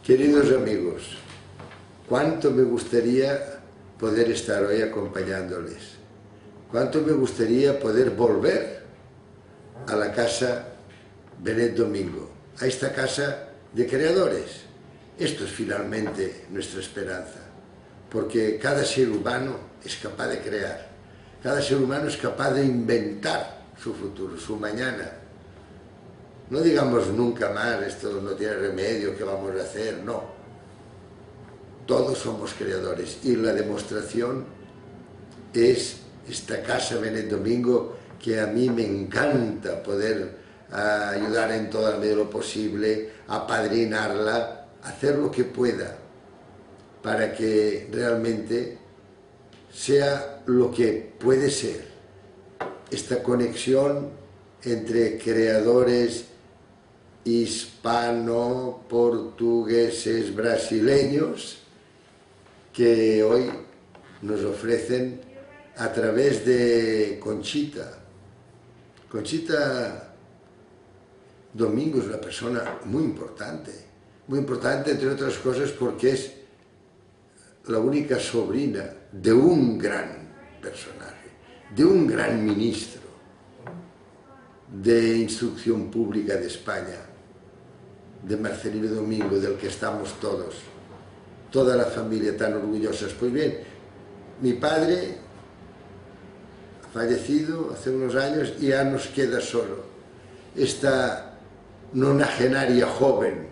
Queridos amigos, cuánto me gustaría poder estar hoy acompañándoles, cuánto me gustaría poder volver a la casa Benet Domingo, a esta casa de creadores. Esto es finalmente nuestra esperanza, porque cada ser humano es capaz de crear, cada ser humano es capaz de inventar su futuro, su mañana. No digamos nunca más, esto no tiene remedio, ¿qué vamos a hacer? No. Todos somos creadores y la demostración es esta casa Benet Domingo, que a mí me encanta poder ayudar en todo la medida de lo posible, apadrinarla, hacer lo que pueda para que realmente sea lo que puede ser esta conexión entre creadores hispano-portugueses brasileños que hoy nos ofrecen a través de Conchita. Conchita Domingo es una persona muy importante entre otras cosas porque es la única sobrina de un gran personaje, de un gran ministro de Instrucción Pública de España, de Marcelino Domingo, del que estamos todos, toda la familia tan orgullosos. Pues bien, mi padre ha fallecido hace unos años y ya nos queda solo esta nonagenaria joven,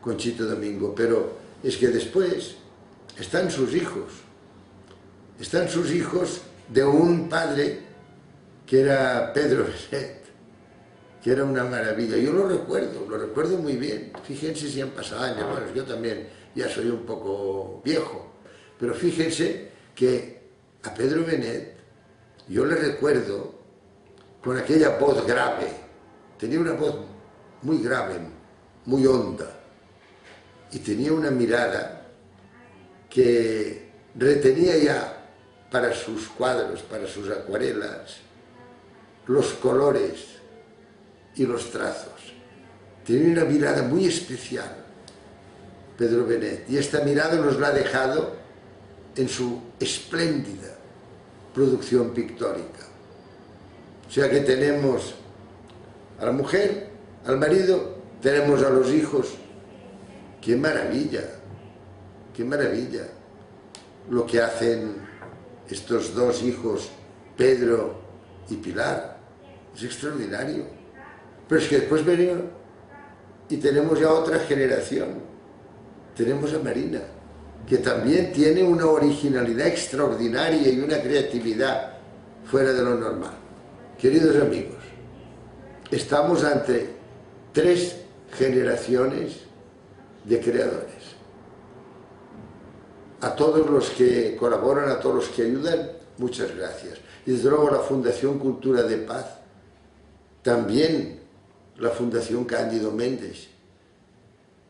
Conchita Domingo, pero es que después están sus hijos de un padre que era Pedro Benet, que era una maravilla. Yo lo recuerdo muy bien. Fíjense si han pasado años, bueno, yo también ya soy un poco viejo, pero fíjense que a Pedro Benet yo le recuerdo con aquella voz grave, tenía una voz muy grave, muy honda, y tenía una mirada que retenía ya para sus cuadros, para sus acuarelas, los colores y los trazos. Tiene una mirada muy especial, Pedro Benet, y esta mirada nos la ha dejado en su espléndida producción pictórica. O sea que tenemos a la mujer, al marido, tenemos a los hijos. ¡Qué maravilla! ¡Qué maravilla! Lo que hacen estos dos hijos, Pedro y Pilar, es extraordinario. Pero es que después venimos y tenemos ya otra generación. Tenemos a Marina, que también tiene una originalidad extraordinaria y una creatividad fuera de lo normal. Queridos amigos, estamos ante 3 generaciones de creadores. A todos los que colaboran, a todos los que ayudan, muchas gracias. Y desde luego la Fundación Cultura de Paz, también la Fundación Cándido Méndez.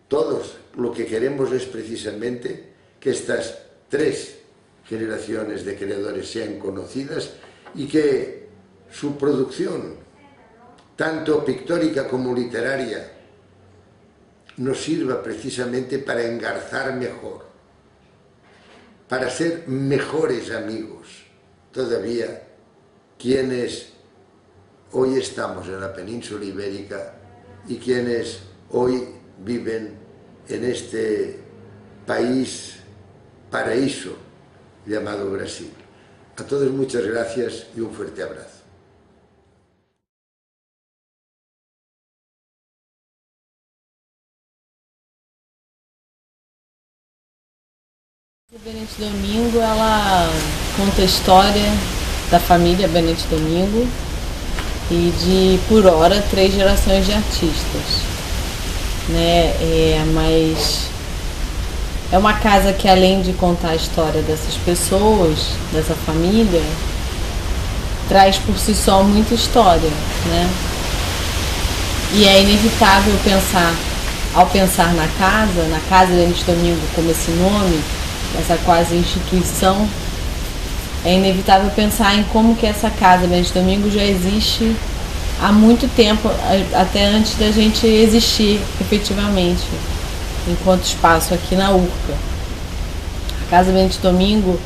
Todos lo que queremos es precisamente que estas 3 generaciones de creadores sean conocidas y que su producción, tanto pictórica como literaria, nos sirva precisamente para engarzar mejor, para ser mejores amigos todavía quienes hoy estamos en la península ibérica y quienes hoy viven en este país paraíso llamado Brasil. A todos muchas gracias y un fuerte abrazo. Benet Domingo, ela conta a história da família Benet Domingo e de, por hora, 3 gerações de artistas, né? Mas é uma casa que, além de contar a história dessas pessoas, dessa família, traz por si só muita história, né? E é inevitável pensar, ao pensar na casa Benet Domingo, como esse nome, essa quase instituição, é inevitável pensar em como que essa casa Benet Domingo já existe há muito tempo, até antes da gente existir efetivamente. enquanto espaço aqui na Urca. A Casa Benedito Domingo,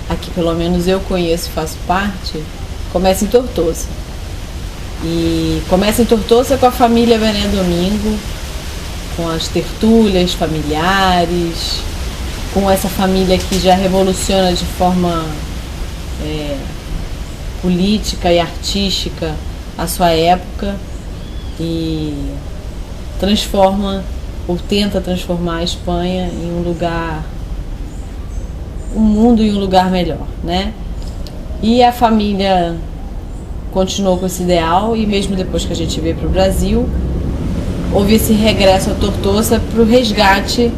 aqui pelo menos eu conheço e faço parte, começa em Tortosa. E começa em Tortosa com a família Bené Domingo, com as tertúlias familiares, com essa família que já revoluciona de forma política e artística a sua época e transforma ou tenta transformar a Espanha em um lugar, o mundo em um lugar melhor, né? E a família continuou com esse ideal e mesmo depois que a gente veio para o Brasil, houve esse regresso a Tortosa para o resgate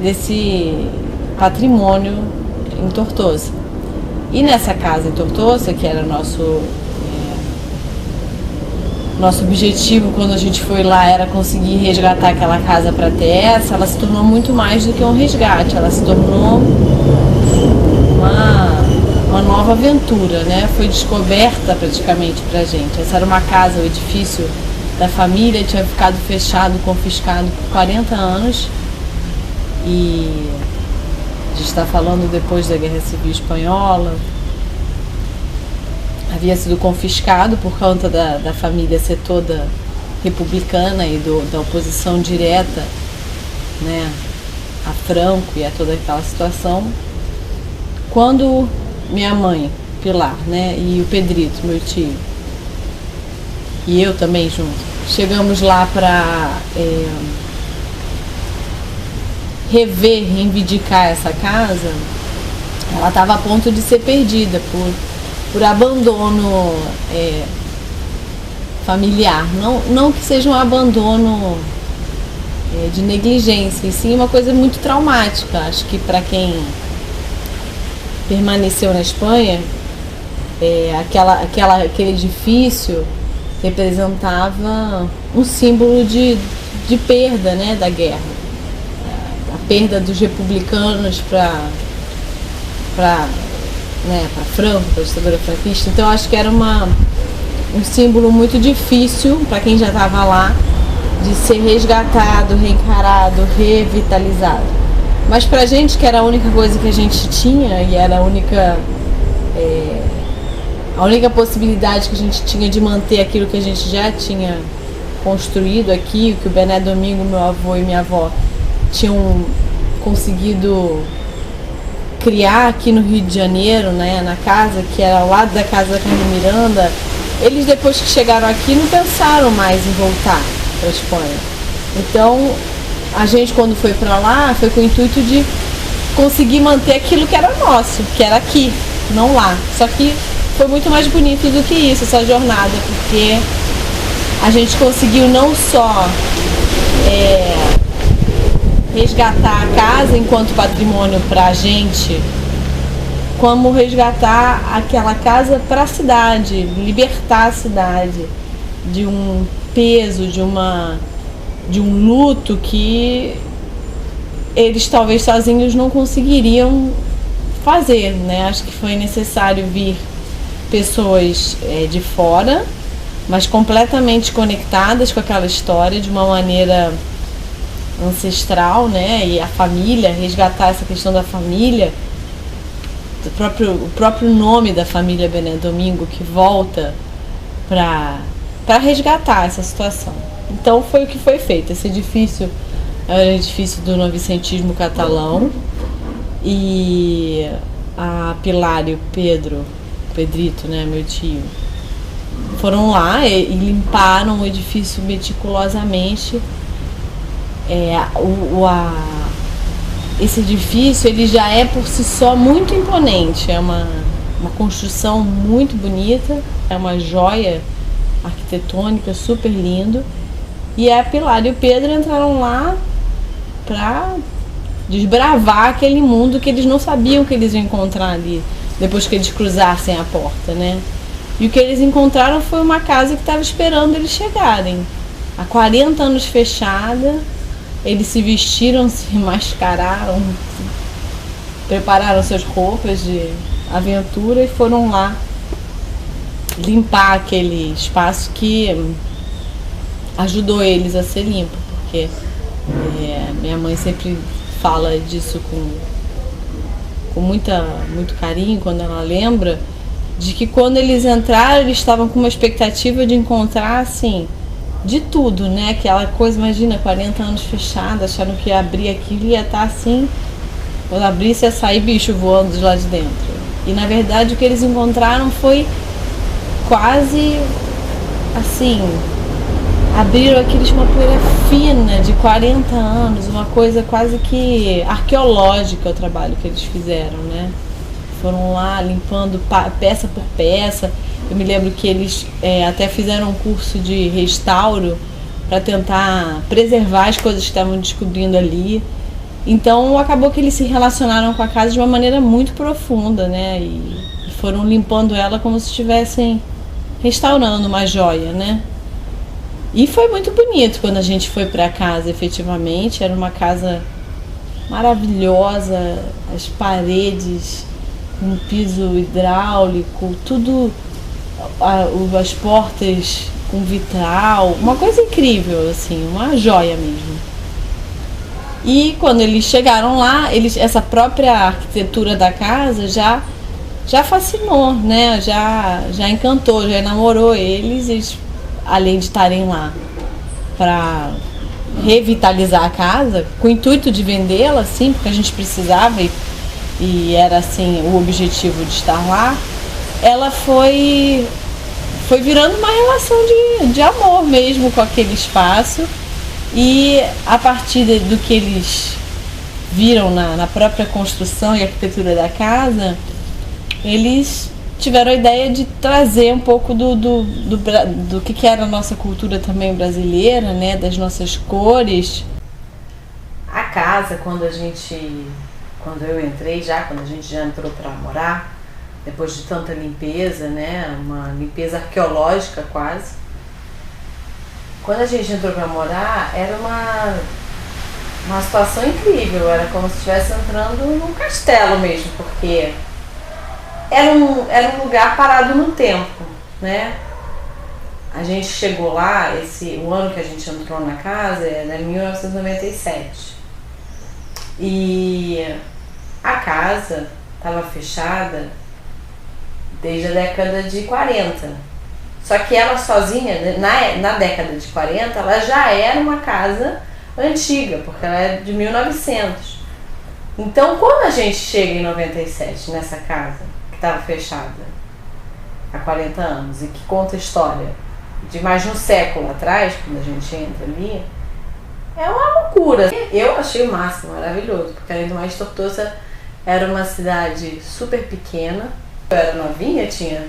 desse patrimônio em Tortosa. E nessa casa em Tortosa, que era nosso objetivo quando a gente foi lá, era conseguir resgatar aquela casa para ter ela se tornou muito mais do que um resgate, ela se tornou uma nova aventura, né? Foi descoberta praticamente pra gente. Essa era uma casa, o edifício da família tinha ficado fechado, confiscado por 40 anos e a gente está falando depois da Guerra Civil Espanhola. Havia sido confiscado por conta da família ser toda republicana e da oposição direta, né, a Franco e a toda aquela situação. Quando minha mãe, Pilar, né, e o Pedrito, meu tio, e eu também junto, chegamos lá para reivindicar essa casa, ela estava a ponto de ser perdida por abandono familiar. Não que seja um abandono de negligência, e sim uma coisa muito traumática. Acho que para quem permaneceu na Espanha, aquele edifício representava um símbolo de perda, né, da guerra, a perda dos republicanos para Franco, para a ditadura franquista. Então acho que era um símbolo muito difícil para quem já estava lá de ser resgatado, reencarado, revitalizado. Mas pra gente, que era a única coisa que a gente tinha e era a única possibilidade que a gente tinha de manter aquilo que a gente já tinha construído aqui, o que o Bené Domingo, meu avô e minha avó tinham conseguido criar aqui no Rio de Janeiro, né, na casa que era ao lado da casa da Carmen Miranda. Eles, depois que chegaram aqui, não pensaram mais em voltar para a Espanha. Então a gente, quando foi para lá, foi com o intuito de conseguir manter aquilo que era nosso, que era aqui, não lá. Só que foi muito mais bonito do que isso, essa jornada, porque a gente conseguiu não só resgatar a casa enquanto patrimônio para a gente, como resgatar aquela casa para a cidade, libertar a cidade de um peso, de um luto que eles talvez sozinhos não conseguiriam fazer, né? Acho que foi necessário vir pessoas de fora, mas completamente conectadas com aquela história de uma maneira ancestral, né? E a família, resgatar essa questão da família, o próprio nome da família Bené Domingo, que volta para resgatar essa situação. Então foi o que foi feito. Esse edifício era o edifício do novecentismo catalão e a Pilar e o Pedrito, né, meu tio, foram lá e limparam o edifício meticulosamente. Esse edifício, ele já é por si só muito imponente, é uma construção muito bonita, é uma joia arquitetônica, super lindo. E a Pilar e o Pedro entraram lá para desbravar aquele mundo que eles não sabiam que eles iam encontrar ali, depois que eles cruzassem a porta, né? E o que eles encontraram foi uma casa que estava esperando eles chegarem. Há 40 anos fechada, eles se vestiram, se mascararam, prepararam suas roupas de aventura e foram lá limpar aquele espaço que ajudou eles a ser limpo, porque Minha mãe sempre fala disso com muito carinho quando ela lembra, de que quando eles entraram, eles estavam com uma expectativa de encontrar, assim, de tudo, né? Aquela coisa, imagina, 40 anos fechada, achando que ia abrir aquilo e ia estar assim, quando abrisse ia sair bicho voando de lá de dentro. E na verdade o que eles encontraram foi quase assim, abriram aqueles uma poeira fina de 40 anos, uma coisa quase que arqueológica o trabalho que eles fizeram, né? Foram lá limpando peça por peça. Eu me lembro que eles até fizeram um curso de restauro para tentar preservar as coisas que estavam descobrindo ali. Então acabou que eles se relacionaram com a casa de uma maneira muito profunda, né? E foram limpando ela como se estivessem restaurando uma joia, né? E foi muito bonito quando a gente foi para casa, efetivamente. Era uma casa maravilhosa, as paredes, um piso hidráulico, tudo, as portas com vitral, uma coisa incrível, assim, uma joia mesmo. E quando eles chegaram lá, essa própria arquitetura da casa já fascinou, né? Já encantou, já enamorou eles, além de estarem lá para revitalizar a casa, com o intuito de vendê-la, assim, porque a gente precisava e era assim o objetivo de estar lá. Ela foi virando uma relação de amor mesmo com aquele espaço. E a partir do que eles viram na própria construção e arquitetura da casa, eles tiveram a ideia de trazer um pouco do que era a nossa cultura também brasileira, né? Das nossas cores. A casa, quando eu entrei quando a gente já entrou para morar, depois de tanta limpeza, né? Uma limpeza arqueológica quase. Quando a gente entrou para morar, era uma situação incrível, era como se estivesse entrando num castelo mesmo, porque era um lugar parado no tempo, né? A gente chegou lá, o ano que a gente entrou na casa era 1997. E a casa estava fechada desde a década de 40. Só que ela sozinha, na década de 40, ela já era uma casa antiga, porque ela é de 1900. Então, quando a gente chega em 97 nessa casa, que estava fechada há 40 anos, e que conta a história de mais de um século atrás, quando a gente entra ali, é uma loucura. Eu achei o máximo, maravilhoso, porque além do mais, Tortosa era uma cidade super pequena. Eu era novinha, tinha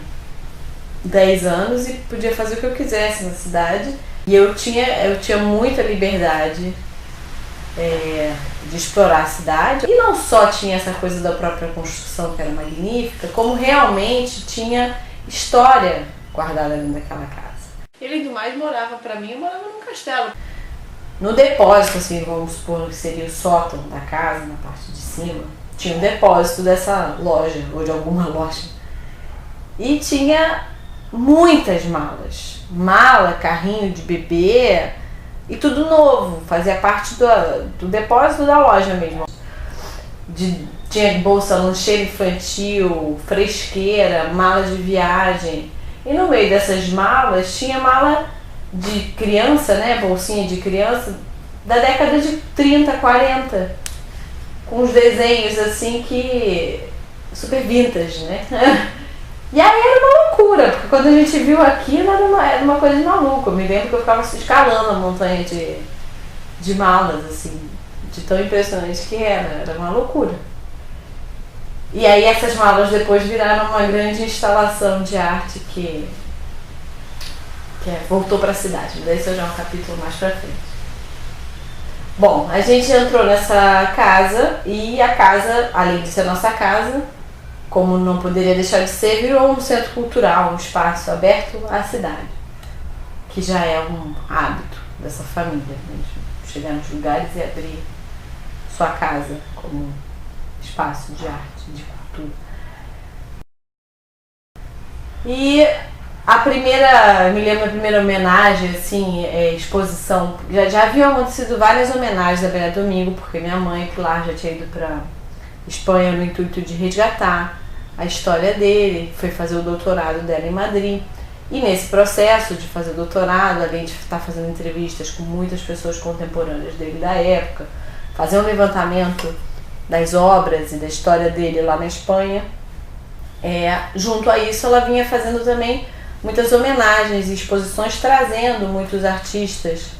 10 anos e podia fazer o que eu quisesse na cidade. E eu tinha muita liberdade de explorar a cidade. E não só tinha essa coisa da própria construção, que era magnífica, como realmente tinha história guardada dentro daquela casa. Ele do mais morava num castelo. No depósito, assim, vamos supor que seria o sótão da casa, na parte de cima, tinha um depósito dessa loja, ou de alguma loja. E tinha muitas malas. Mala, carrinho de bebê e tudo novo. Fazia parte do depósito da loja mesmo. Tinha bolsa lancheira infantil, fresqueira, mala de viagem. E no meio dessas malas tinha mala de criança, né? Bolsinha de criança da década de 30, 40. Com os desenhos assim que super vintage, né? E aí era uma loucura, porque quando a gente viu aquilo era uma coisa de maluco. Eu me lembro que eu ficava escalando a montanha de malas, assim, de tão impressionante que era uma loucura. E aí essas malas depois viraram uma grande instalação de arte que voltou para a cidade, mas esse já é um capítulo mais pra frente. Bom, a gente entrou nessa casa e a casa, além de ser nossa casa, como não poderia deixar de ser, virou um centro cultural, um espaço aberto à cidade, que já é um hábito dessa família, né? Chegar nos lugares e abrir sua casa como espaço de arte, de cultura. E Me lembro a primeira homenagem, assim, exposição. Já haviam acontecido várias homenagens a Bené Domingo, porque minha mãe, Pilar, já tinha ido para Espanha no intuito de resgatar a história dele, foi fazer o doutorado dela em Madrid. E nesse processo de fazer o doutorado, além de estar fazendo entrevistas com muitas pessoas contemporâneas dele da época, fazer um levantamento das obras e da história dele lá na Espanha, junto a isso ela vinha fazendo também muitas homenagens e exposições, trazendo muitos artistas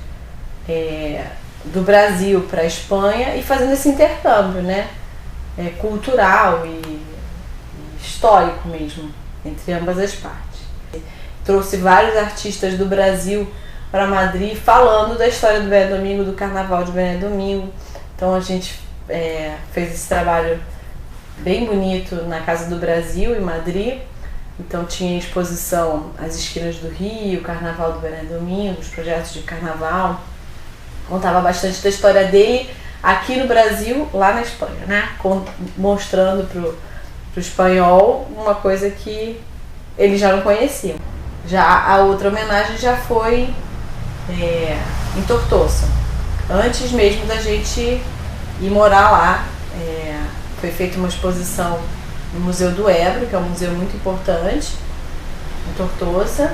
do Brasil para a Espanha e fazendo esse intercâmbio, né, cultural e histórico mesmo, entre ambas as partes. Trouxe vários artistas do Brasil para Madrid falando da história do Bené Domingo, do Carnaval de Bené Domingo. Então a gente fez esse trabalho bem bonito na Casa do Brasil, em Madrid. Então tinha exposição às esquinas do Rio, o Carnaval do Bené Domingo, os projetos de carnaval. Contava bastante da história dele aqui no Brasil, lá na Espanha, né? Mostrando pro espanhol uma coisa que eles já não conheciam. Já a outra homenagem já foi em Tortosa, antes mesmo da gente ir morar lá. Foi feita uma exposição no Museu do Ebro, que é um museu muito importante, em Tortosa,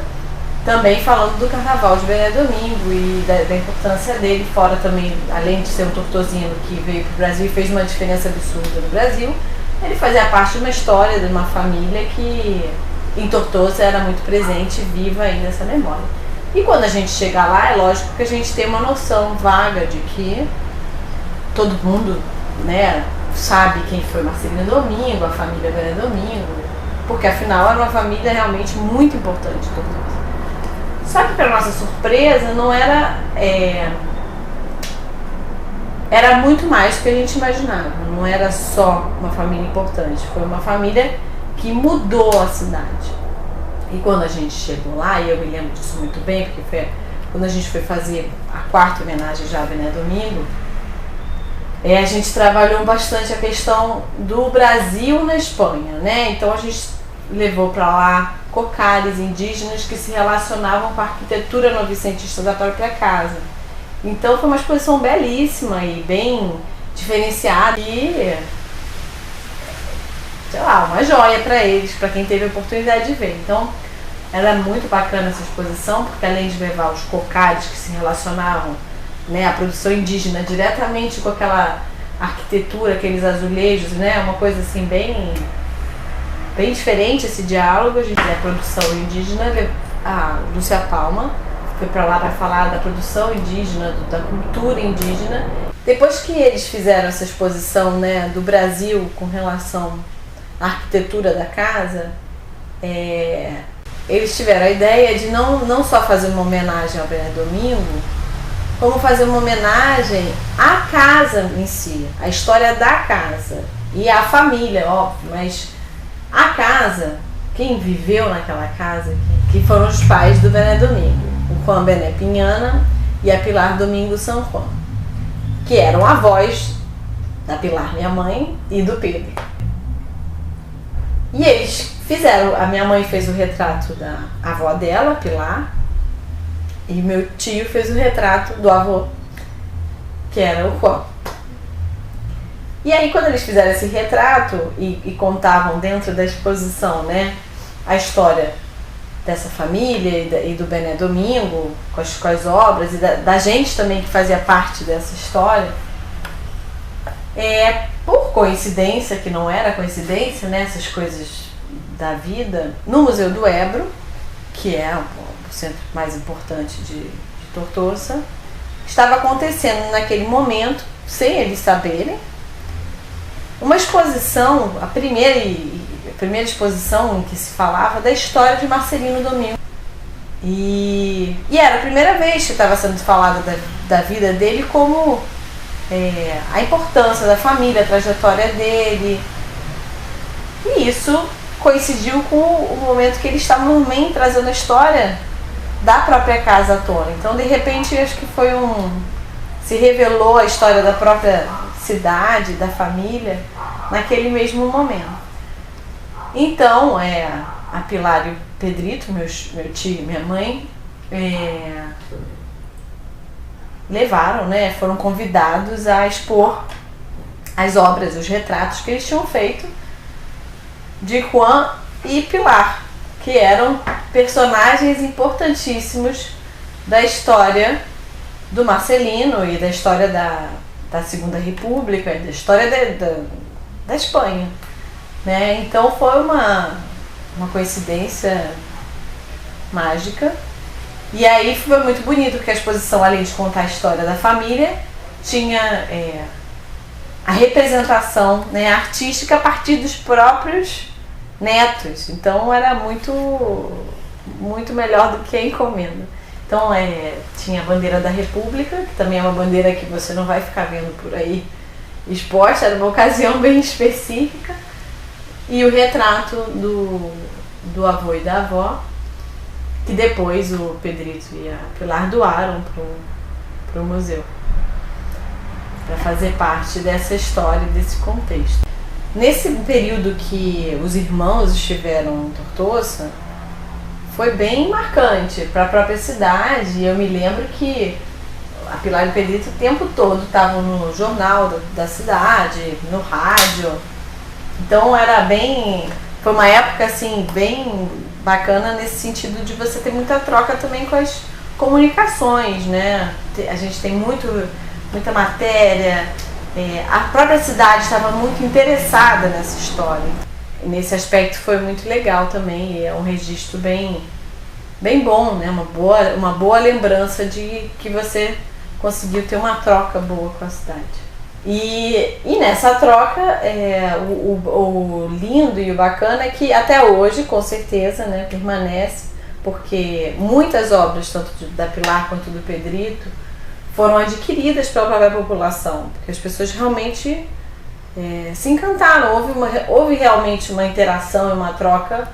também falando do Carnaval de Bené Domingo e da importância dele, fora também, além de ser um tortosino que veio para o Brasil e fez uma diferença absurda no Brasil, ele fazia parte de uma história de uma família que em Tortosa era muito presente e viva ainda essa memória. E quando a gente chega lá, é lógico que a gente tem uma noção vaga de que todo mundo, né, sabe quem foi Marcelino Domingo, a família Bené Domingo, porque afinal era uma família realmente muito importante em Tortosa. Só que, para nossa surpresa, não era... era muito mais do que a gente imaginava. Não era só uma família importante, foi uma família que mudou a cidade. E quando a gente chegou lá, e eu me lembro disso muito bem, porque foi quando a gente foi fazer a quarta homenagem já a Bené Domingo, a gente trabalhou bastante a questão do Brasil na Espanha, né? Então a gente levou para lá cocares indígenas que se relacionavam com a arquitetura novecentista da própria casa. Então foi uma exposição belíssima e bem diferenciada e, sei lá, uma joia para eles, para quem teve a oportunidade de ver. Então era muito bacana essa exposição, porque além de levar os cocares que se relacionavam, né, a produção indígena diretamente com aquela arquitetura, aqueles azulejos, né, uma coisa assim bem diferente esse diálogo. A gente tem a produção indígena, a Lúcia Palma foi para lá para falar da produção indígena, da cultura indígena. Depois que eles fizeram essa exposição, né, do Brasil com relação à arquitetura da casa, eles tiveram a ideia de não só fazer uma homenagem ao Bené Domingo, como fazer uma homenagem à casa em si, à história da casa e à família, óbvio, mas a casa, quem viveu naquela casa, que foram os pais do Bené Domingo, o Juan Bené Piñana e a Pilar Domingo San Juan, que eram avós da Pilar, minha mãe, e do Pedro. E eles fizeram, a minha mãe fez o retrato da avó dela, Pilar, e meu tio fez o retrato do avô, que era o Juan. E aí quando eles fizeram esse retrato e contavam dentro da exposição, né, a história dessa família e do Bené Domingo, com as obras, e da gente também que fazia parte dessa história, por coincidência, que não era coincidência, né, essas coisas da vida, no Museu do Ebro, que é o centro mais importante de Tortosa, estava acontecendo naquele momento, sem eles saberem, uma exposição, a primeira exposição em que se falava da história de Marcelino Domingo. E era a primeira vez que estava sendo falada da vida dele, como a importância da família, a trajetória dele. E isso coincidiu com o momento que eles estavam também trazendo a história da própria casa à tona. Então, de repente, acho que se revelou a história da própria cidade, da família, naquele mesmo momento. Então, a Pilar e o Pedrito, meu tio e minha mãe, levaram, né, foram convidados a expor as obras, os retratos que eles tinham feito de Juan e Pilar, que eram personagens importantíssimos da história do Marcelino e da história da Segunda República, da história da Espanha, né? Então foi uma coincidência mágica. E aí foi muito bonito, porque a exposição, além de contar a história da família, tinha a representação, né, artística a partir dos próprios netos. Então era muito melhor do que a encomenda. Então tinha a bandeira da República, que também é uma bandeira que você não vai ficar vendo por aí exposta, era uma ocasião bem específica. E o retrato do avô e da avó, que depois o Pedrito e a Pilar doaram para o museu, para fazer parte dessa história, desse contexto. Nesse período que os irmãos estiveram em Tortosa, foi bem marcante para a própria cidade. Eu me lembro que a Pilar e o Pedrito o tempo todo estavam no jornal da cidade, no rádio. Então foi uma época assim bem bacana nesse sentido de você ter muita troca também com as comunicações, né? A gente tem muita matéria, a própria cidade estava muito interessada nessa história. E nesse aspecto foi muito legal também, e é um registro bem bom, né? Uma boa lembrança de que você conseguiu ter uma troca boa com a cidade. E nessa troca, o lindo e o bacana é que até hoje, com certeza, né, permanece, porque muitas obras, tanto da Pilar quanto do Pedrito, foram adquiridas pela própria população, porque as pessoas realmente se encantaram, houve realmente uma interação e uma troca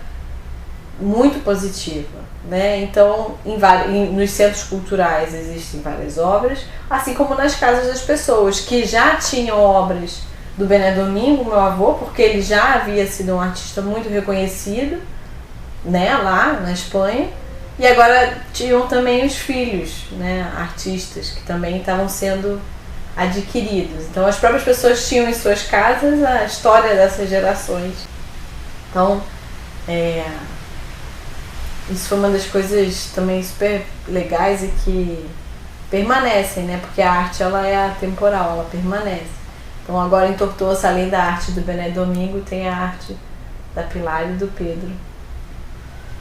muito positiva, né? Então, nos centros culturais existem várias obras, assim como nas casas das pessoas, que já tinham obras do Bené Domingo, meu avô, porque ele já havia sido um artista muito reconhecido, né, lá na Espanha, e agora tinham também os filhos, né, artistas, que também estavam sendo adquiridos. Então as próprias pessoas tinham em suas casas a história dessas gerações. Então, isso foi uma das coisas também super legais e que permanecem, né? Porque a arte, ela é atemporal, ela permanece. Então agora em Tortosa, além da arte do Bené Domingo, tem a arte da Pilar e do Pedro,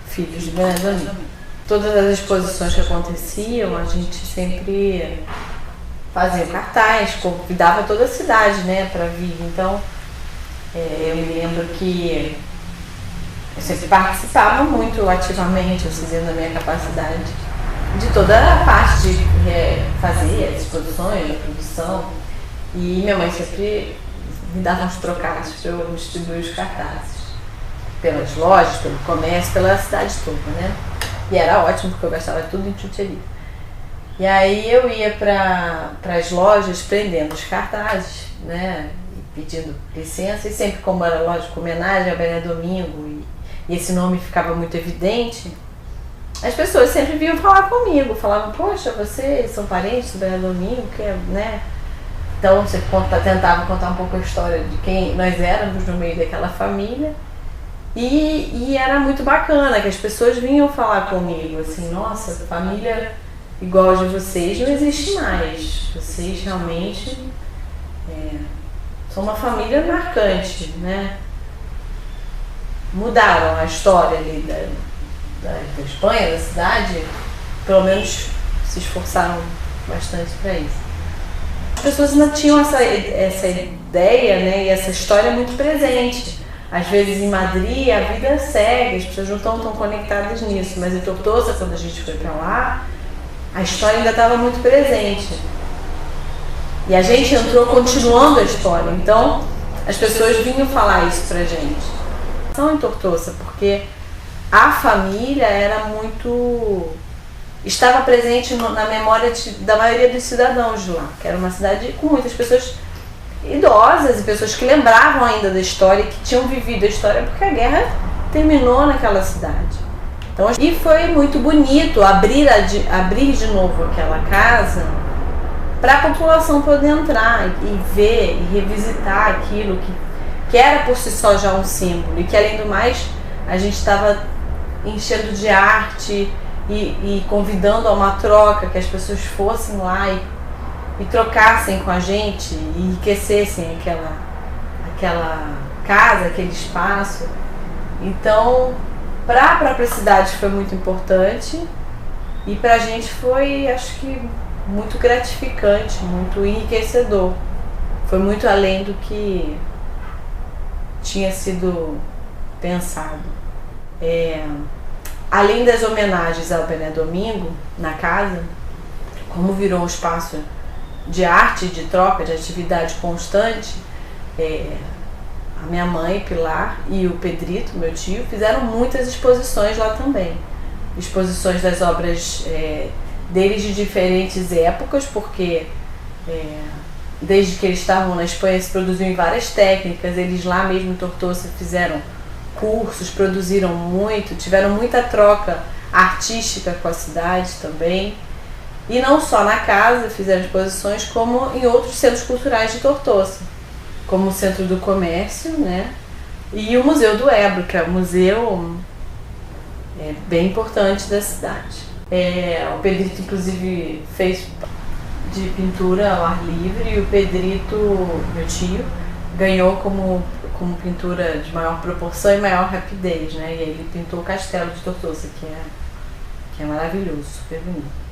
filhos de Bené Domingo. Todas as exposições que aconteciam, a gente sempre fazia cartaz, convidava toda a cidade, né, para vir. Então, eu me lembro que eu sempre participava muito ativamente, dentro da minha capacidade, de toda a parte de fazer as exposições, a produção. E minha mãe sempre me dava uns trocados para eu distribuir os cartazes pelas lojas, pelo comércio, pela cidade toda, né? E era ótimo, porque eu gastava tudo em chuteria. E aí eu ia para as lojas prendendo os cartazes, né? Pedindo licença, e sempre, como era lógico, homenagem ao Bené Domingo, e esse nome ficava muito evidente, as pessoas sempre vinham falar comigo, falavam: poxa, vocês são parentes do Bené Domingo, né? Então você tentava contar um pouco a história de quem nós éramos no meio daquela família. E era muito bacana que as pessoas vinham falar comigo, assim: nossa, família igual a de vocês não existe mais. Vocês realmente são uma família marcante, né? Mudaram a história ali da Espanha, da cidade, pelo menos se esforçaram bastante para isso. As pessoas ainda tinham essa ideia, né, e essa história muito presente. Às vezes em Madrid a vida segue, as pessoas não estão tão conectadas nisso, mas em Tortosa, quando a gente foi para lá, a história ainda estava muito presente. E a gente entrou continuando a história, então as pessoas vinham falar isso pra gente. São em Tortosa, porque a família estava presente na memória da maioria dos cidadãos de lá, que era uma cidade com muitas pessoas idosas e pessoas que lembravam ainda da história, que tinham vivido a história, porque a guerra terminou naquela cidade. Então, e foi muito bonito abrir de novo aquela casa para a população poder entrar e ver e revisitar aquilo que era por si só já um símbolo, e que além do mais a gente estava enchendo de arte e convidando a uma troca, que as pessoas fossem lá e trocassem com a gente e enriquecessem aquela casa, aquele espaço. Então, para a própria cidade foi muito importante, e para a gente foi, acho que, muito gratificante, muito enriquecedor. Foi muito além do que tinha sido pensado. Além das homenagens ao Bené Domingo na casa, como virou um espaço de arte, de troca, de atividade constante, a minha mãe, Pilar, e o Pedrito, meu tio, fizeram muitas exposições lá também. Exposições das obras deles de diferentes épocas, porque desde que eles estavam na Espanha se produziu em várias técnicas. Eles lá mesmo em Tortosa fizeram cursos, produziram muito, tiveram muita troca artística com a cidade também. E não só na casa fizeram exposições, como em outros centros culturais de Tortosa, como o Centro do Comércio, né? E o Museu do Ebro, que é um museu bem importante da cidade. O Pedrito, inclusive, fez de pintura ao ar livre, e o Pedrito, meu tio, ganhou como pintura de maior proporção e maior rapidez, né? E ele pintou o Castelo de Tortosa, que é maravilhoso, super bonito.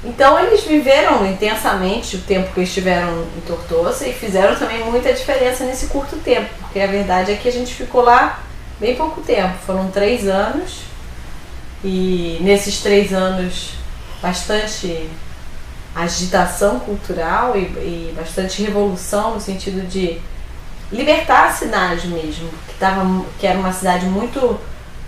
Então eles viveram intensamente o tempo que estiveram em Tortosa e fizeram também muita diferença nesse curto tempo, porque a verdade é que a gente ficou lá bem pouco tempo, foram 3 anos, e nesses 3 anos bastante agitação cultural e bastante revolução, no sentido de libertar a cidade mesmo, que era uma cidade muito,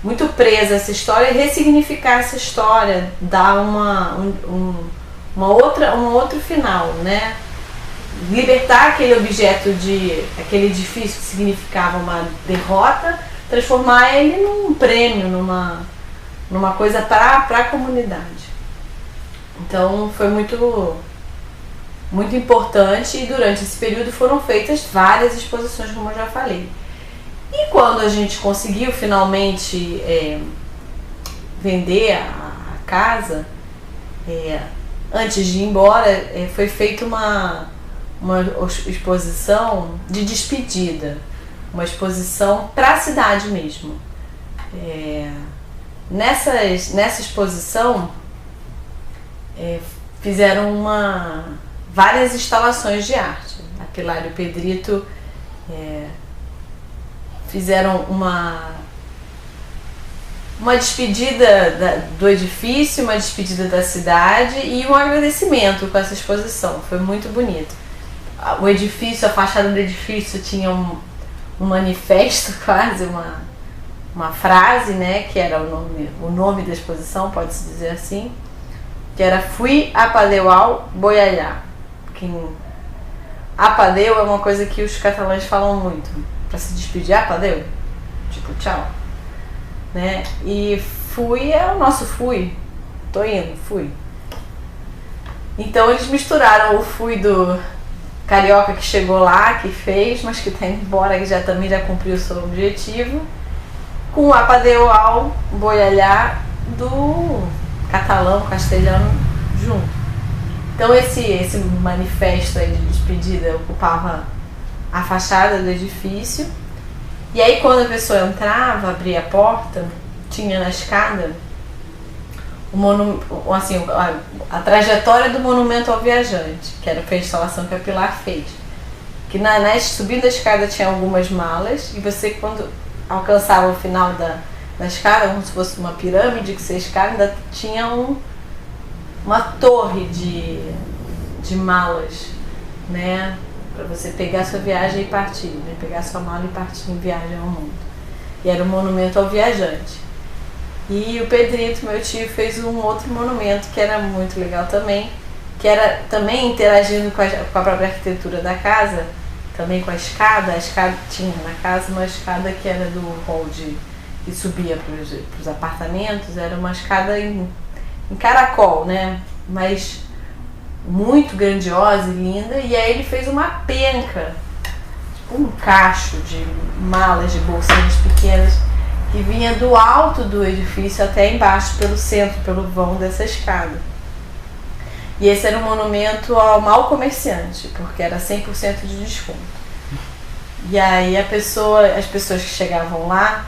muito presa a essa história, e ressignificar essa história, dar um outro final, né? Libertar aquele objeto, aquele edifício que significava uma derrota, transformar ele num prêmio, numa coisa para a comunidade. Então foi muito, muito importante, e durante esse período foram feitas várias exposições, como eu já falei. E quando a gente conseguiu finalmente vender a casa, antes de ir embora, foi feita uma exposição de despedida, uma exposição para a cidade mesmo. Nessa exposição fizeram várias instalações de arte. A Pilar e o Pedrito fizeram uma despedida do edifício, uma despedida da cidade e um agradecimento com essa exposição. Foi muito bonito. O edifício, a fachada do edifício tinha um manifesto, quase uma frase, né, que era o nome da exposição, pode-se dizer assim, que era "Fui apadeu boialhá". Apadeu é uma coisa que os catalães falam muito, para se despedir, apadeu, tipo tchau, né? E fui é o nosso fui, tô indo, fui. Então eles misturaram o fui do carioca que chegou lá, que fez, mas que tá indo embora, que também já cumpriu o seu objetivo, com o apadeu ao boialhá do catalão, castelhano junto. Então esse manifesto aí de despedida ocupava a fachada do edifício, e aí quando a pessoa entrava, abria a porta, tinha na escada a trajetória do monumento ao viajante, que era a instalação que a Pilar fez. Que subindo a escada tinha algumas malas, e você, quando alcançava o final da escada, como se fosse uma pirâmide que você escada, ainda tinha uma torre de malas, né? Para você pegar sua viagem e partir, né? Pegar sua mala e partir em viagem ao mundo. E era um monumento ao viajante. E o Pedrito, meu tio, fez um outro monumento que era muito legal também, que era também interagindo com a própria arquitetura da casa, também com a escada. A escada tinha na casa uma escada que era do hall de que subia para os apartamentos, era uma escada em caracol, né? Mas muito grandiosa e linda, e aí ele fez uma penca, tipo um cacho de malas de bolsinhas pequenas que vinha do alto do edifício até embaixo pelo centro, pelo vão dessa escada. E esse era um monumento ao mau comerciante, porque era 100% de desconto. E aí as pessoas que chegavam lá,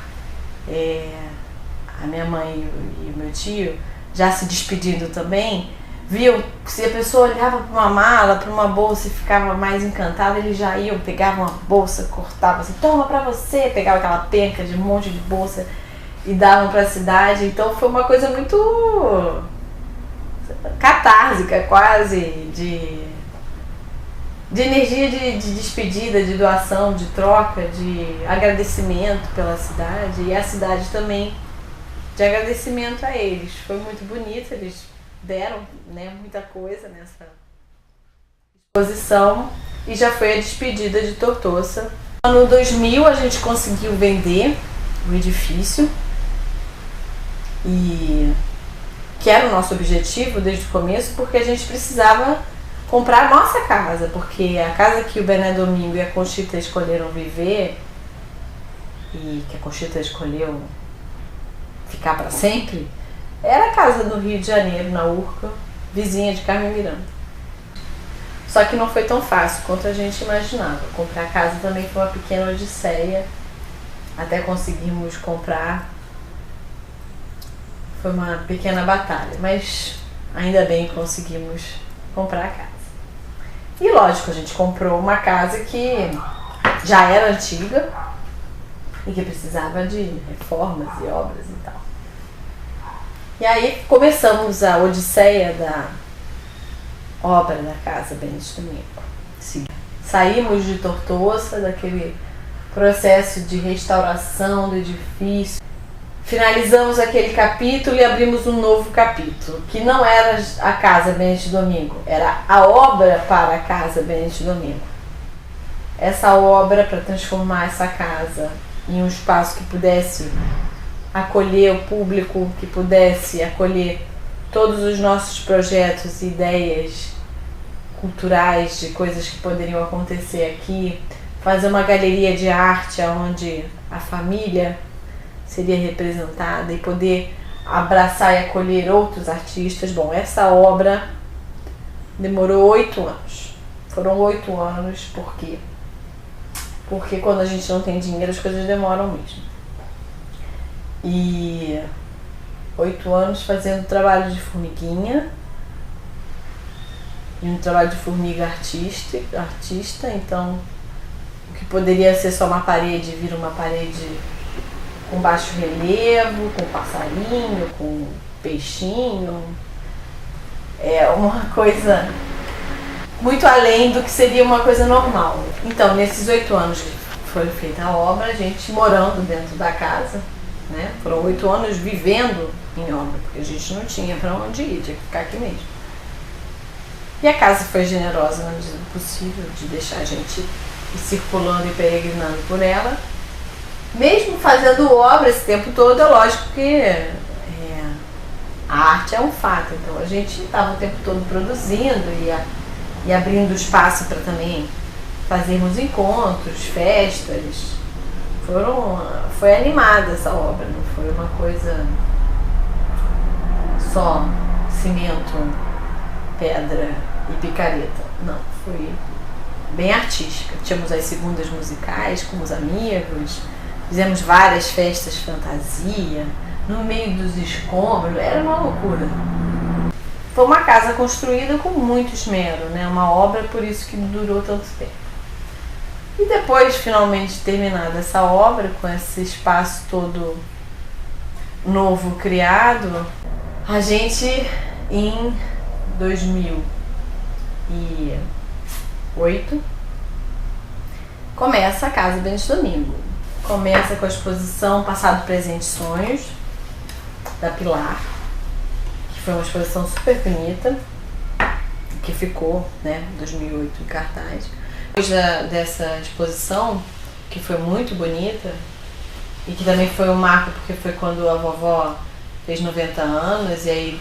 a minha mãe e o meu tio, já se despedindo também, viam, se a pessoa olhava para uma mala, para uma bolsa e ficava mais encantada, eles já iam, pegavam uma bolsa, cortavam assim, toma para você, pegava aquela penca de um monte de bolsa e davam para a cidade. Então foi uma coisa muito catársica, quase, de energia de despedida, de doação, de troca, de agradecimento pela cidade, e a cidade também de agradecimento a eles. Foi muito bonito, eles deram, né, muita coisa nessa exposição, e já foi a despedida de Tortosa. No ano 2000 a gente conseguiu vender o edifício, e que era o nosso objetivo desde o começo, porque a gente precisava comprar a nossa casa, porque a casa que o Bené Domingo e a Conchita escolheram viver, e que a Conchita escolheu ficar para sempre, era a casa do Rio de Janeiro, na Urca, vizinha de Carmen Miranda. Só que não foi tão fácil quanto a gente imaginava. Comprar a casa também foi uma pequena odisseia, até conseguirmos comprar. Foi uma pequena batalha, mas ainda bem conseguimos comprar a casa. E lógico, a gente comprou uma casa que já era antiga e que precisava de reformas e obras e tal. E aí começamos a odisseia da obra da Casa Benedito Domingo. Sim. Saímos de Tortosa, daquele processo de restauração do edifício. Finalizamos aquele capítulo e abrimos um novo capítulo, que não era a Casa Benedito Domingo, era a obra para a Casa Benedito Domingo. Essa obra para transformar essa casa em um espaço que pudesse acolher o público, que pudesse acolher todos os nossos projetos e ideias culturais de coisas que poderiam acontecer aqui, fazer uma galeria de arte onde a família seria representada e poder abraçar e acolher outros artistas. Bom, essa obra demorou 8 anos. Foram 8 anos, por quê? Porque quando a gente não tem dinheiro, as coisas demoram mesmo. E 8 anos fazendo trabalho de formiguinha, e um trabalho de formiga artista, então o que poderia ser só uma parede vira uma parede com baixo relevo, com passarinho, com peixinho. É uma coisa muito além do que seria uma coisa normal. Então, nesses 8 anos que foi feita a obra, a gente morando dentro da casa, né? Foram 8 anos vivendo em obra, porque a gente não tinha para onde ir, tinha que ficar aqui mesmo. E a casa foi generosa na medida do possível de deixar a gente ir circulando e peregrinando por ela. Mesmo fazendo obra esse tempo todo, é lógico que a arte é um fato, então a gente estava o tempo todo produzindo e abrindo espaço para também fazermos encontros, festas. Foi animada essa obra, não foi uma coisa só cimento, pedra e picareta, não, foi bem artística. Tínhamos as segundas musicais com os amigos, fizemos várias festas fantasia, no meio dos escombros, era uma loucura. Foi uma casa construída com muito esmero, né? Uma obra, por isso que durou tanto tempo. E depois, finalmente terminada essa obra, com esse espaço todo novo criado, a gente, em 2008, começa a Casa Benedito Domingo. Começa com a exposição Passado, Presente, Sonhos, da Pilar, que foi uma exposição super bonita, que ficou, né, em 2008 em cartaz. Depois dessa exposição, que foi muito bonita, e que também foi um marco porque foi quando a vovó fez 90 anos e aí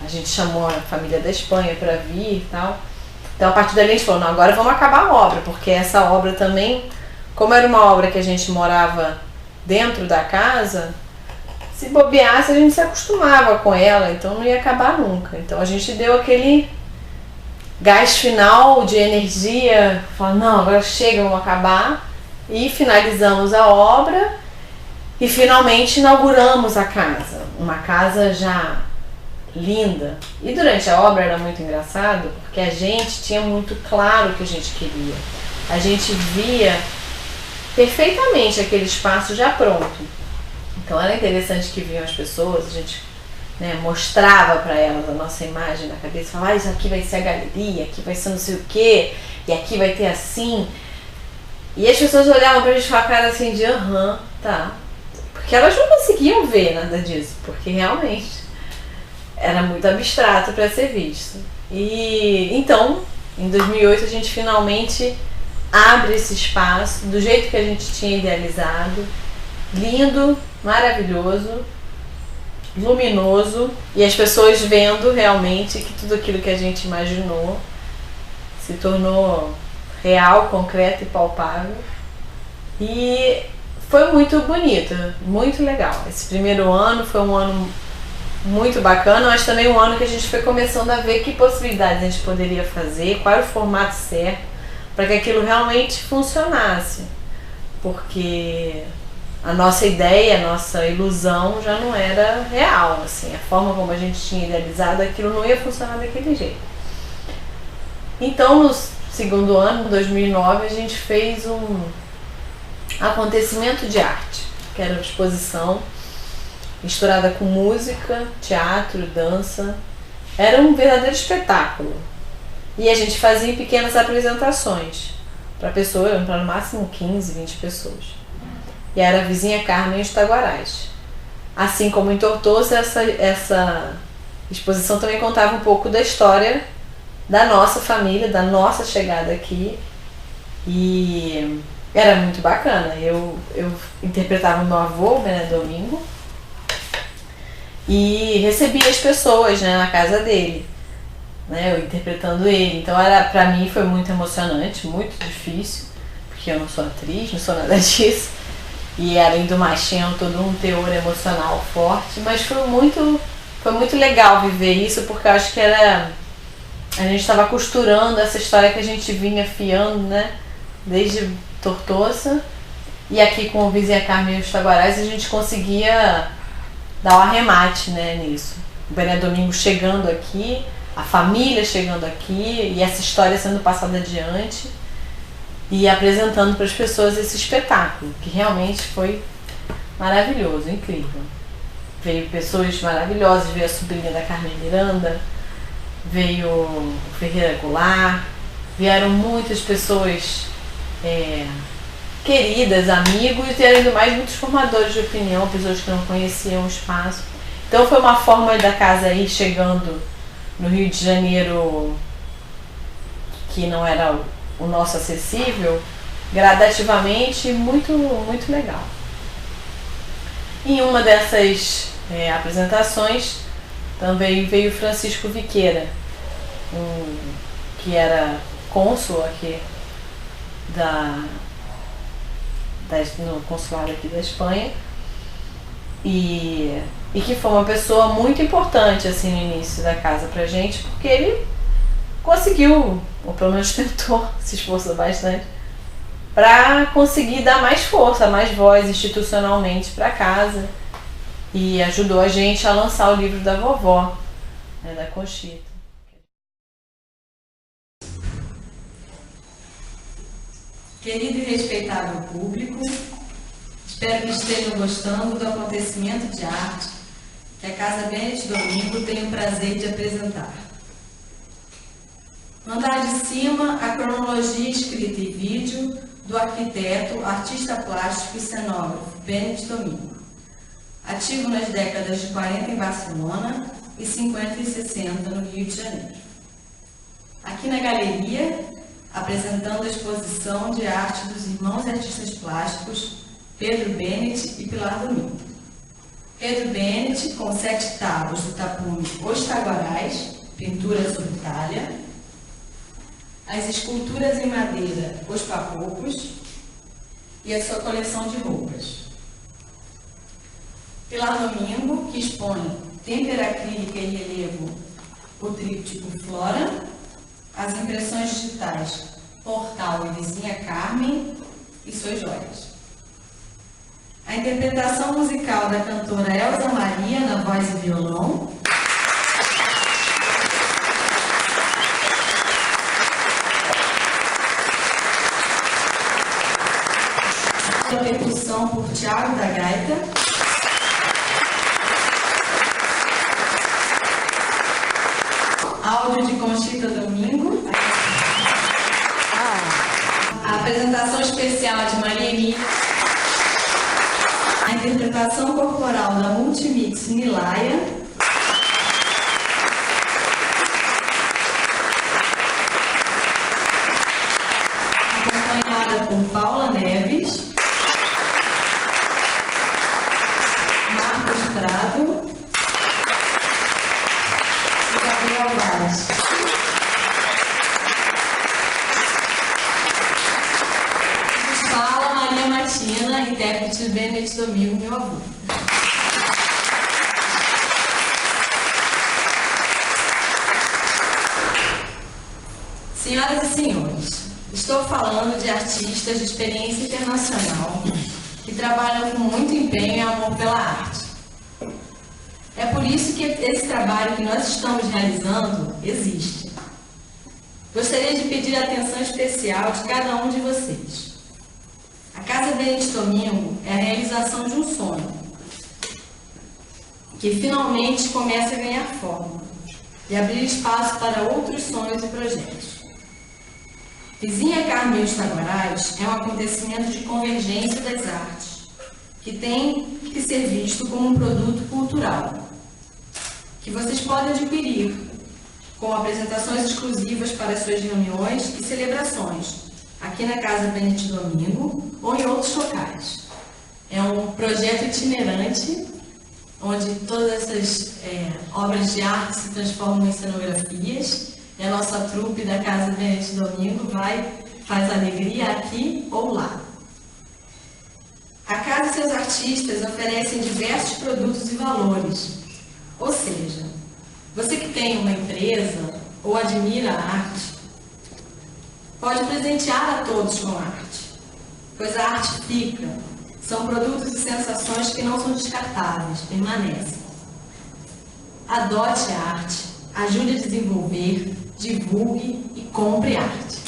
a gente chamou a família da Espanha para vir e tal. Então a partir dali a gente falou, não, agora vamos acabar a obra, porque essa obra também, como era uma obra que a gente morava dentro da casa, se bobeasse a gente se acostumava com ela, então não ia acabar nunca. Então a gente deu aquele gás final de energia, falando, não, agora chega, vamos acabar, e finalizamos a obra e finalmente inauguramos a casa, uma casa já linda. E durante a obra era muito engraçado, porque a gente tinha muito claro o que a gente queria. A gente via perfeitamente aquele espaço já pronto. Então era interessante que vinham as pessoas, a gente mostrava para elas a nossa imagem na cabeça, falava, isso aqui vai ser a galeria, aqui vai ser não sei o quê, e aqui vai ter assim. E as pessoas olhavam pra gente com a cara assim de tá. Porque elas não conseguiam ver nada disso, porque realmente era muito abstrato para ser visto. E então, em 2008, a gente finalmente abre esse espaço do jeito que a gente tinha idealizado, lindo, maravilhoso, luminoso, e as pessoas vendo realmente que tudo aquilo que a gente imaginou se tornou real, concreto e palpável. E foi muito bonito, muito legal. Esse primeiro ano foi um ano muito bacana, mas também um ano que a gente foi começando a ver que possibilidades a gente poderia fazer, qual era o formato certo para que aquilo realmente funcionasse. Porque a nossa ideia, a nossa ilusão já não era real, assim, a forma como a gente tinha idealizado, aquilo não ia funcionar daquele jeito. Então, no segundo ano, em 2009, a gente fez um acontecimento de arte, que era uma exposição misturada com música, teatro, dança. Era um verdadeiro espetáculo. E a gente fazia pequenas apresentações para pessoas, para no máximo 15, 20 pessoas. E era a vizinha Carmen dos Taguarais. Assim como em Tortosa, essa exposição também contava um pouco da história da nossa família, da nossa chegada aqui. E era muito bacana. Eu interpretava o meu avô, o Bené Domingo, e recebia as pessoas, na casa dele, eu interpretando ele. Então para mim foi muito emocionante, muito difícil, porque eu não sou atriz, não sou nada disso. E além do mais tinha todo um teor emocional forte, mas foi muito legal viver isso, porque eu acho que a gente estava costurando essa história que a gente vinha afiando, desde Tortosa, e aqui com o Vizinha Carmen e os Taguarais a gente conseguia dar um arremate nisso. O Bené Domingo chegando aqui, a família chegando aqui, e essa história sendo passada adiante e apresentando para as pessoas esse espetáculo, que realmente foi maravilhoso, incrível. Veio pessoas maravilhosas, veio a sobrinha da Carmen Miranda, veio o Ferreira Goulart, vieram muitas pessoas queridas, amigos, e além do mais muitos formadores de opinião, pessoas que não conheciam o espaço. Então foi uma forma da casa ir chegando no Rio de Janeiro, que não era o nosso acessível, gradativamente, muito, muito legal. Em uma dessas apresentações também veio Francisco Viqueira, que era cônsul aqui no consulado aqui da Espanha, e que foi uma pessoa muito importante assim, no início da casa pra gente, porque ele conseguiu, ou pelo menos tentou, se esforçou bastante, para conseguir dar mais força, mais voz institucionalmente para casa, e ajudou a gente a lançar o livro da vovó, da Conchita. Querido e respeitável público, espero que estejam gostando do acontecimento de arte que a Casa Benet Domingo tem o prazer de apresentar. No andar de cima, a cronologia escrita e vídeo do arquiteto, artista plástico e cenógrafo Benet Domingo, ativo nas décadas de 40 em Barcelona e 50 e 60 no Rio de Janeiro. Aqui na galeria, apresentando a exposição de arte dos irmãos artistas plásticos Pedro Bennett e Pilar Domingo. Pedro Bennett com 7 tábuas do tapume Os Taguarais, pintura sobre talha. As esculturas em madeira Os Papocos e a sua coleção de roupas. Pilar Domingo, que expõe têmpera acrílica e relevo, o tríptico Flora, as impressões digitais Portal e Vizinha Carmen e suas joias. A interpretação musical da cantora Elza Maria na voz e violão. A percussão por Thiago da Gaita. Áudio de Conchita Domingo. A apresentação especial de Maria Emília. A interpretação corporal da Multimix Nilaia. Acompanhada por Paula Neves, Marcos Prado e Gabriel Vaz. Fala Maria Matina, intérprete de Bennett Domingo, meu avô. Senhoras e senhores, estou falando de artistas de experiência internacional que trabalham com muito empenho e amor pela arte. É por isso que esse trabalho que nós estamos realizando existe. Gostaria de pedir a atenção especial de cada um de vocês. A Casa Bennett Domingo é a realização de um sonho, que finalmente começa a ganhar forma e abrir espaço para outros sonhos e projetos. Vizinha Carmen e os Taguarais é um acontecimento de convergência das artes, que tem que ser visto como um produto cultural, que vocês podem adquirir com apresentações exclusivas para suas reuniões e celebrações, aqui na Casa Bennett Domingo ou em outros locais. É um projeto itinerante, onde todas essas obras de arte se transformam em cenografias, e a nossa trupe da Casa Bennett Domingo faz alegria aqui ou lá. A casa e seus artistas oferecem diversos produtos e valores, ou seja, você que tem uma empresa ou admira a arte, pode presentear a todos com arte, pois a arte fica. São produtos e sensações que não são descartáveis, permanecem. Adote a arte, ajude a desenvolver, divulgue e compre arte.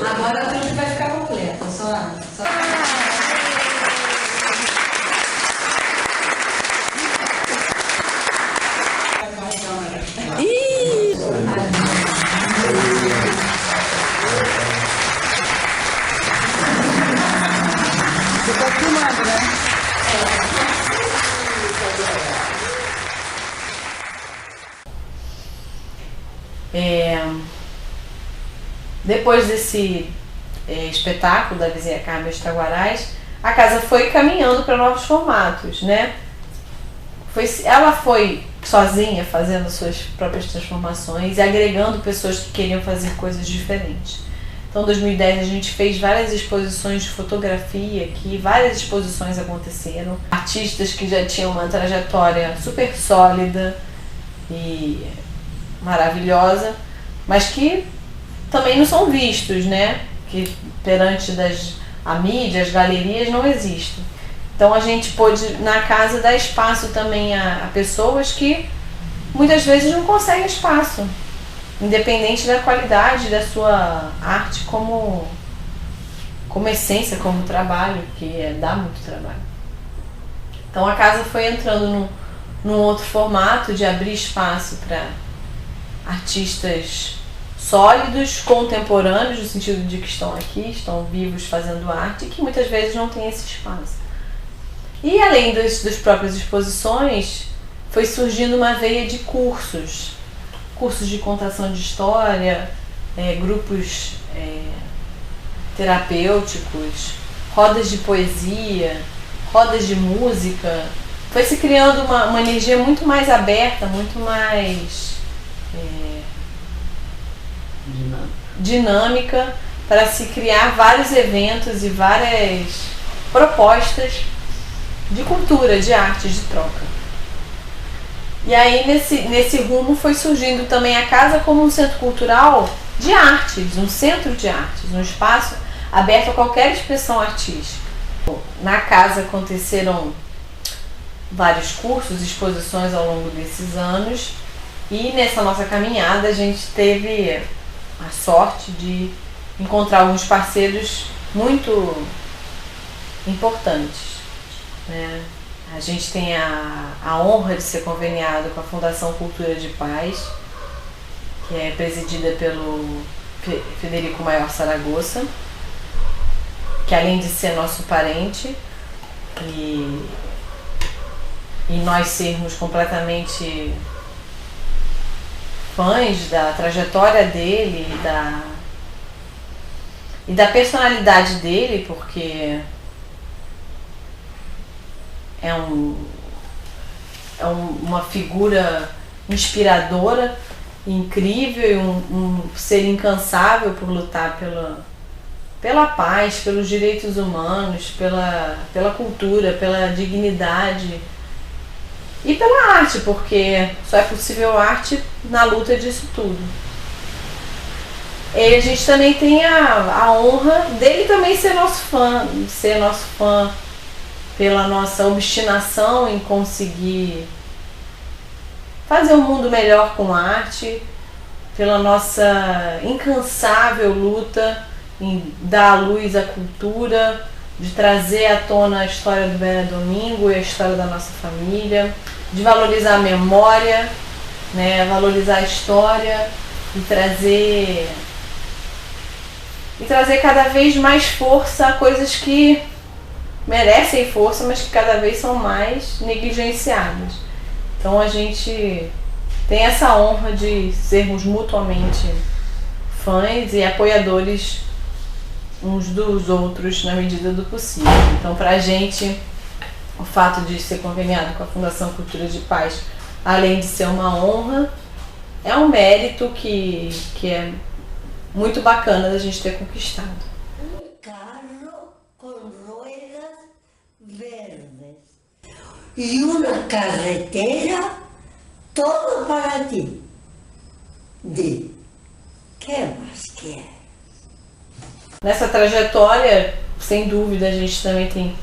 Agora a trupe vai ficar completa, só... Você tá filmando, né? Depois desse espetáculo da Vizinha Carmen e os Taguarais, a casa foi caminhando para novos formatos, né? Ela foi sozinha fazendo suas próprias transformações e agregando pessoas que queriam fazer coisas diferentes. Então, em 2010, a gente fez várias exposições de fotografia aqui, várias exposições aconteceram. Artistas que já tinham uma trajetória super sólida e maravilhosa, mas que também não são vistos, né? Que perante a mídia, as galerias não existem. Então a gente pôde, na casa, dar espaço também a pessoas que muitas vezes não conseguem espaço, independente da qualidade da sua arte como essência, como trabalho, que dá muito trabalho. Então a casa foi entrando num outro formato de abrir espaço para artistas sólidos, contemporâneos, no sentido de que estão aqui, estão vivos fazendo arte, e que muitas vezes não têm esse espaço. E além das próprias exposições, foi surgindo uma veia de cursos de contação de história, grupos terapêuticos, rodas de poesia, rodas de música. Foi se criando uma energia muito mais aberta, muito mais dinâmica para se criar vários eventos e várias propostas de cultura, de arte, de troca. E aí nesse rumo foi surgindo também a casa como um centro cultural de artes, um centro de artes, um espaço aberto a qualquer expressão artística. Na casa aconteceram vários cursos, exposições ao longo desses anos, e nessa nossa caminhada a gente teve a sorte de encontrar alguns parceiros muito importantes, né? A gente tem a honra de ser conveniado com a Fundação Cultura de Paz, que é presidida pelo Federico Maior Saragossa, que além de ser nosso parente e nós sermos completamente fãs da trajetória dele e da personalidade dele, porque é uma figura inspiradora, incrível, e um ser incansável por lutar pela paz, pelos direitos humanos, pela cultura, pela dignidade e pela arte, porque só é possível arte na luta disso tudo. E a gente também tem a honra dele também ser nosso fã pela nossa obstinação em conseguir fazer um mundo melhor com arte, pela nossa incansável luta em dar à luz a cultura, de trazer à tona a história do Bené Domingo e a história da nossa família, de valorizar a memória, né, valorizar a história e trazer cada vez mais força a coisas que merecem força, mas que cada vez são mais negligenciadas. Então a gente tem essa honra de sermos mutuamente fãs e apoiadores uns dos outros na medida do possível. Então, para a gente, o fato de ser conveniado com a Fundação Cultura de Paz, além de ser uma honra, é um mérito que é muito bacana da gente ter conquistado. Um carro com rodas verdes e uma carretera todo para ti. Que mais que é? Nessa trajetória, sem dúvida, a gente também tem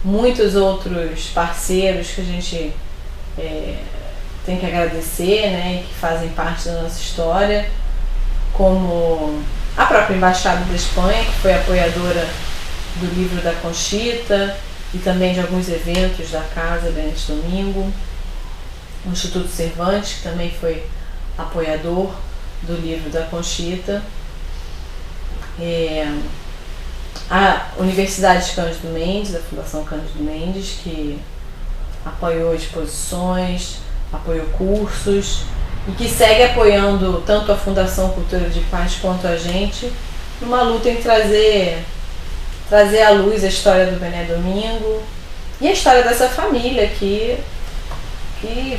muitos outros parceiros que a gente tem que agradecer, né, e que fazem parte da nossa história, como a própria Embaixada da Espanha, que foi apoiadora do livro da Conchita e também de alguns eventos da Casa Benedito Domingo, o Instituto Cervantes, que também foi apoiador do livro da Conchita, a Universidade Cândido Mendes, da Fundação Cândido Mendes, que apoiou exposições, apoiou cursos e que segue apoiando tanto a Fundação Cultura de Paz quanto a gente numa luta em trazer à luz a história do Bené Domingo e a história dessa família que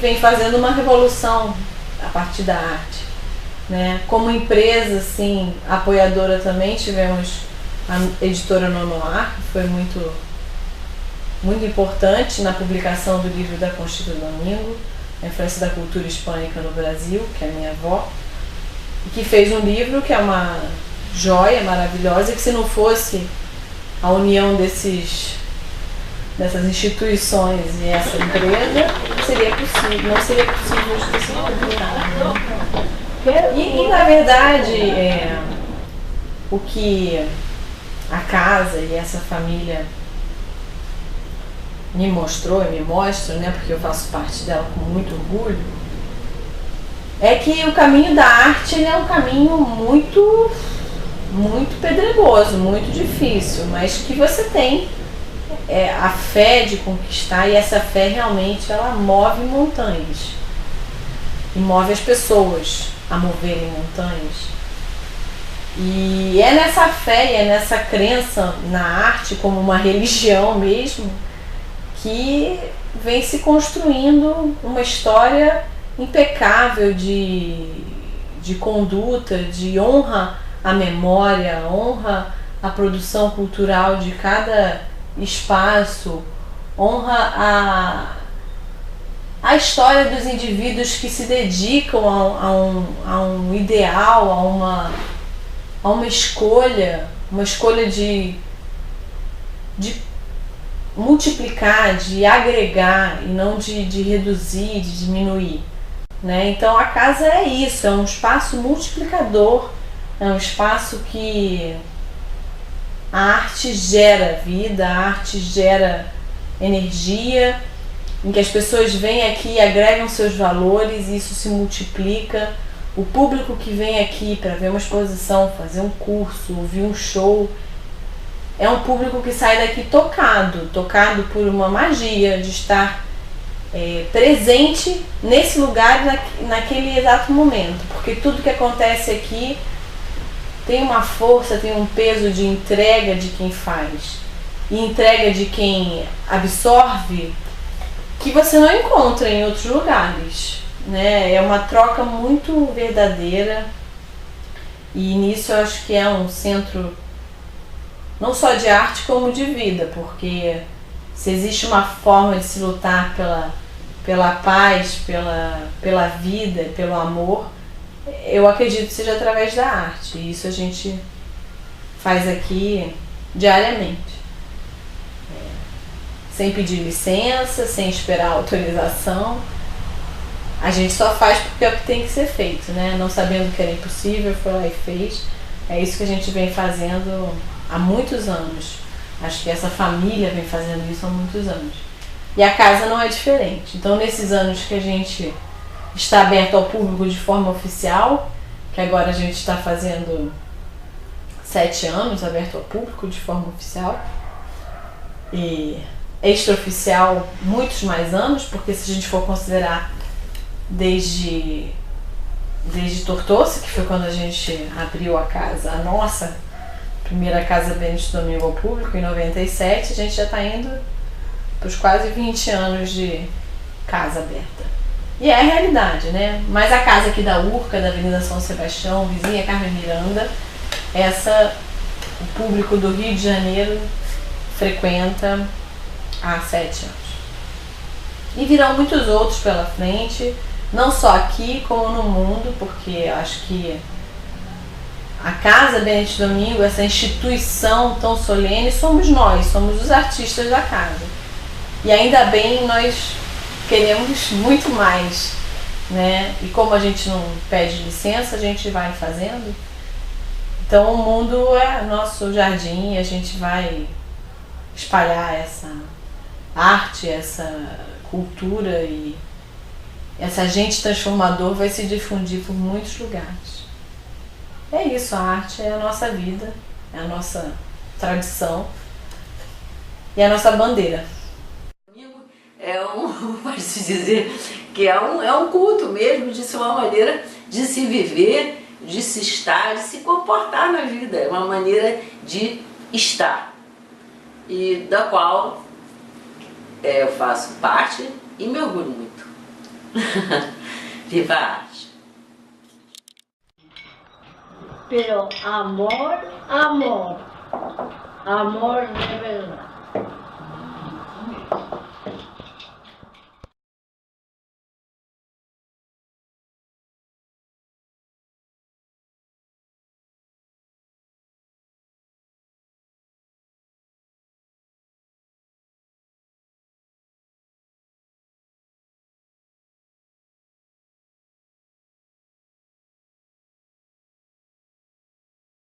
vem fazendo uma revolução a partir da arte, né? Como empresa, assim, apoiadora também tivemos a editora Nonoar, que foi muito importante na publicação do livro da Conchita Domingo, a influência da cultura hispânica no Brasil, que é a minha avó, e que fez um livro que é uma joia maravilhosa, e que se não fosse a união dessas instituições e essa empresa, não seria possível de ter sido publicado. E na verdade, o que a casa e essa família me mostrou e me mostra, né, porque eu faço parte dela com muito orgulho, é que o caminho da arte ele é um caminho muito pedregoso, muito difícil, mas que você tem a fé de conquistar, e essa fé realmente ela move montanhas e move as pessoas a moverem montanhas. E é nessa fé, é nessa crença na arte como uma religião mesmo, que vem se construindo uma história impecável de conduta, de honra à memória, honra à produção cultural de cada espaço, honra à história dos indivíduos que se dedicam a um ideal, a uma escolha de multiplicar, de agregar e não de reduzir, de diminuir, né? Então a casa é isso, é um espaço multiplicador, é um espaço que a arte gera vida, a arte gera energia, em que as pessoas vêm aqui e agregam seus valores e isso se multiplica. O público que vem aqui para ver uma exposição, fazer um curso, ouvir um show, é um público que sai daqui tocado por uma magia de estar presente nesse lugar, naquele exato momento, porque tudo que acontece aqui tem uma força, tem um peso de entrega de quem faz e entrega de quem absorve, que você não encontra em outros lugares, né? É uma troca muito verdadeira, e nisso eu acho que é um centro não só de arte como de vida, porque se existe uma forma de se lutar pela paz, pela vida, pelo amor, eu acredito que seja através da arte, e isso a gente faz aqui diariamente. Sem pedir licença, sem esperar autorização. A gente só faz porque é o que tem que ser feito, né? Não sabendo que era impossível, foi lá e fez. É isso que a gente vem fazendo há muitos anos. Acho que essa família vem fazendo isso há muitos anos. E a casa não é diferente. Então, nesses anos que a gente está aberto ao público de forma oficial, que agora a gente está fazendo 7 anos aberto ao público de forma oficial, e extraoficial muitos mais anos, porque se a gente for considerar desde Tortosa, que foi quando a gente abriu a casa, a nossa primeira casa Benedito Domingo ao público, em 97, a gente já está indo para os quase 20 anos de casa aberta. E é a realidade, né? Mas a casa aqui da Urca, da Avenida São Sebastião, vizinha Carmen Miranda, o público do Rio de Janeiro frequenta há 7 anos. E virão muitos outros pela frente, não só aqui como no mundo, porque acho que a Casa Benedito Domingo, essa instituição tão solene, somos nós, somos os artistas da casa. E ainda bem, nós queremos muito mais, né? E como a gente não pede licença, a gente vai fazendo. Então o mundo é nosso jardim e a gente vai espalhar essa arte, essa cultura, e essa agente transformador vai se difundir por muitos lugares. É isso, a arte é a nossa vida, é a nossa tradição e a nossa bandeira. Pode-se dizer que é um culto mesmo, de ser uma maneira de se viver, de se estar, de se comportar na vida, é uma maneira de estar, e da qual eu faço parte e me orgulho muito. Viva a arte! Pero amor, amor de verdade.